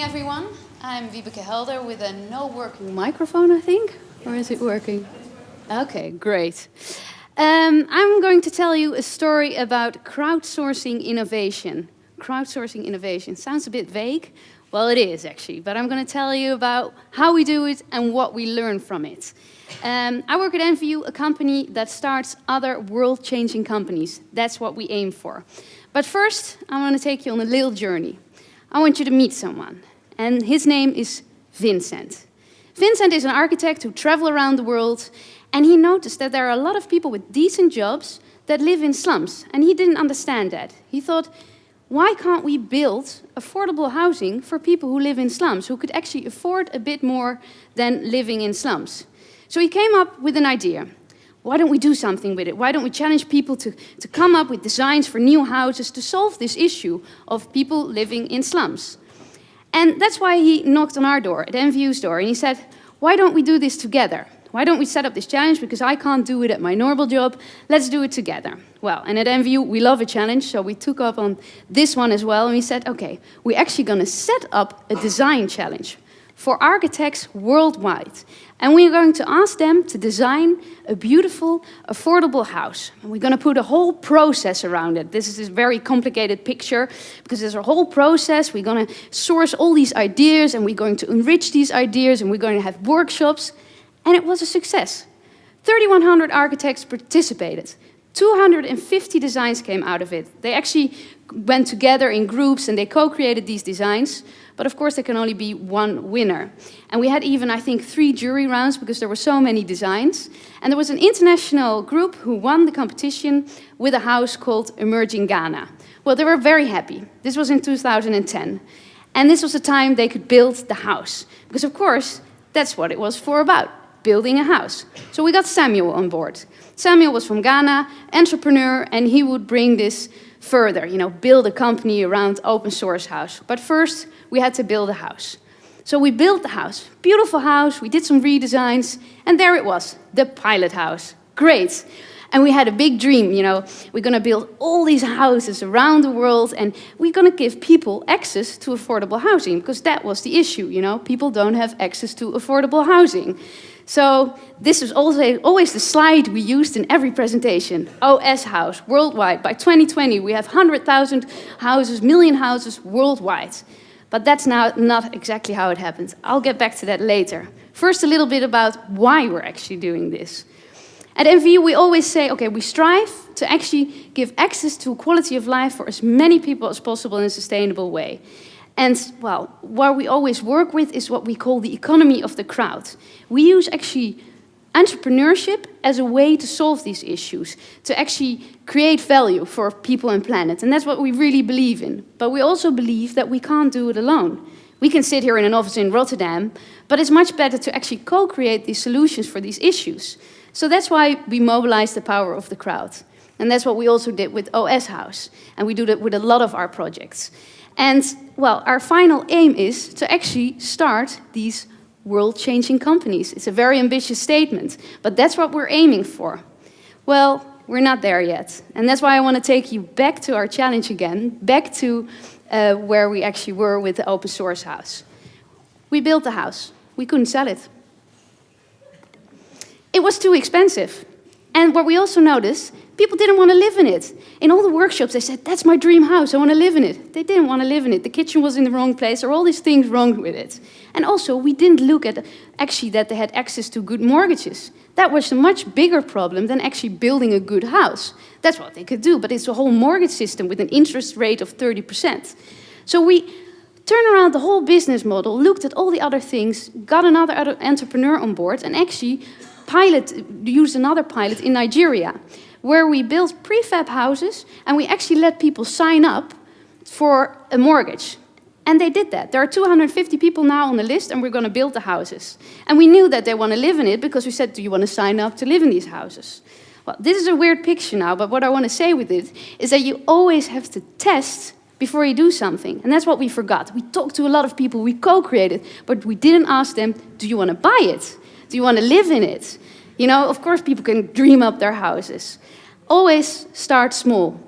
everyone. I'm Vibeke Helder with a no working microphone, I think. Or is it working? Okay, great. I'm going to tell you a story about crowdsourcing innovation. Crowdsourcing innovation sounds a bit vague. Well, it is actually, but I'm going to tell you about how we do it and what we learn from it. I work at Enviu, a company that starts other world-changing companies. That's what we aim for. But first, I want to take you on a little journey. I want you to meet someone, and his name is Vincent. Vincent is an architect who travels around the world, and he noticed that there are a lot of people with decent jobs that live in slums, and he didn't understand that. He thought, why can't we build affordable housing for people who live in slums, who could actually afford a bit more than living in slums? So he came up with an idea. Why don't we do something with it? Why don't we challenge people to come up with designs for new houses to solve this issue of people living in slums? And that's why he knocked on our door, at Enviu's door, and he said, why don't we do this together? Why don't we set up this challenge? Because I can't do it at my normal job. Let's do it together. Well, and at Enviu, we love a challenge, so we took up on this one as well, and we said, okay, we're actually going to set up a design challenge for architects worldwide. And we're going to ask them to design a beautiful, affordable house. And we're going to put a whole process around it. This is a very complicated picture because there's a whole process. We're going to source all these ideas and we're going to enrich these ideas and we're going to have workshops. And it was a success. 3,100 architects participated. 250 designs came out of it. They actually went together in groups and they co-created these designs. But of course, there can only be one winner. And we had even, I think, 3 jury rounds because there were so many designs. And there was an international group who won the competition with a house called Emerging Ghana. Well, they were very happy. This was in 2010. And this was the time they could build the house. Because, of course, that's what it was for about, building a house. So we got Samuel on board. Samuel was from Ghana, entrepreneur, and he would bring this further, build a company around open source house. But first, we had to build a house. So we built the house, beautiful house, we did some redesigns, and there it was, the pilot house. Great. And we had a big dream, we're going to build all these houses around the world, and we're going to give people access to affordable housing, because that was the issue, people don't have access to affordable housing. So this was always the slide we used in every presentation. OS house, worldwide. By 2020, we have 100,000 houses, million houses worldwide. But that's now not exactly how it happens. I'll get back to that later. First, a little bit about why we're actually doing this. At Enviu, we always say, okay, we strive to actually give access to quality of life for as many people as possible in a sustainable way. And, well, what we always work with is what we call the economy of the crowd. We use actually entrepreneurship as a way to solve these issues, to actually create value for people and planet. And that's what we really believe in. But we also believe that we can't do it alone. We can sit here in an office in Rotterdam, but it's much better to actually co-create these solutions for these issues. So that's why we mobilize the power of the crowd. And that's what we also did with OS House. And we do that with a lot of our projects. And, well, our final aim is to actually start these world-changing companies. It's a very ambitious statement, but that's what we're aiming for. Well, we're not there yet. And that's why I want to take you back to our challenge again, back to where we actually were with the open source house. We built the house. We couldn't sell it. It was too expensive. And what we also noticed, people didn't want to live in it. In all the workshops, they said, that's my dream house, I want to live in it. They didn't want to live in it. The kitchen was in the wrong place, or all these things wrong with it. And also, we didn't look at actually that they had access to good mortgages. That was a much bigger problem than actually building a good house. That's what they could do, but it's a whole mortgage system with an interest rate of 30%. So we turned around the whole business model, looked at all the other things, got another entrepreneur on board, and actually used another pilot in Nigeria, where we built prefab houses and we actually let people sign up for a mortgage. And they did that. There are 250 people now on the list and we're going to build the houses. And we knew that they want to live in it because we said, do you want to sign up to live in these houses? Well, this is a weird picture now, but what I want to say with it is that you always have to test before you do something. And that's what we forgot. We talked to a lot of people, we co-created, but we didn't ask them, do you want to buy it? Do you want to live in it? Of course, people can dream up their houses. Always start small.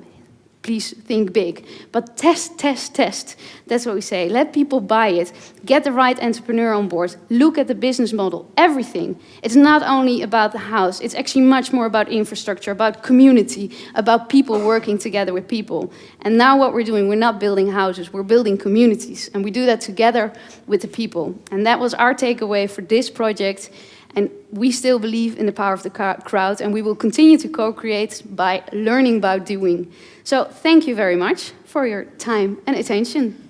please think big. But test, test, test. That's what we say. Let people buy it. Get the right entrepreneur on board. Look at the business model, everything. It's not only about the house. It's actually much more about infrastructure, about community, about people working together with people. And now what we're doing, we're not building houses, we're building communities. And we do that together with the people. And that was our takeaway for this project. And we still believe in the power of the crowd, and we will continue to co-create by learning about doing. So thank you very much for your time and attention.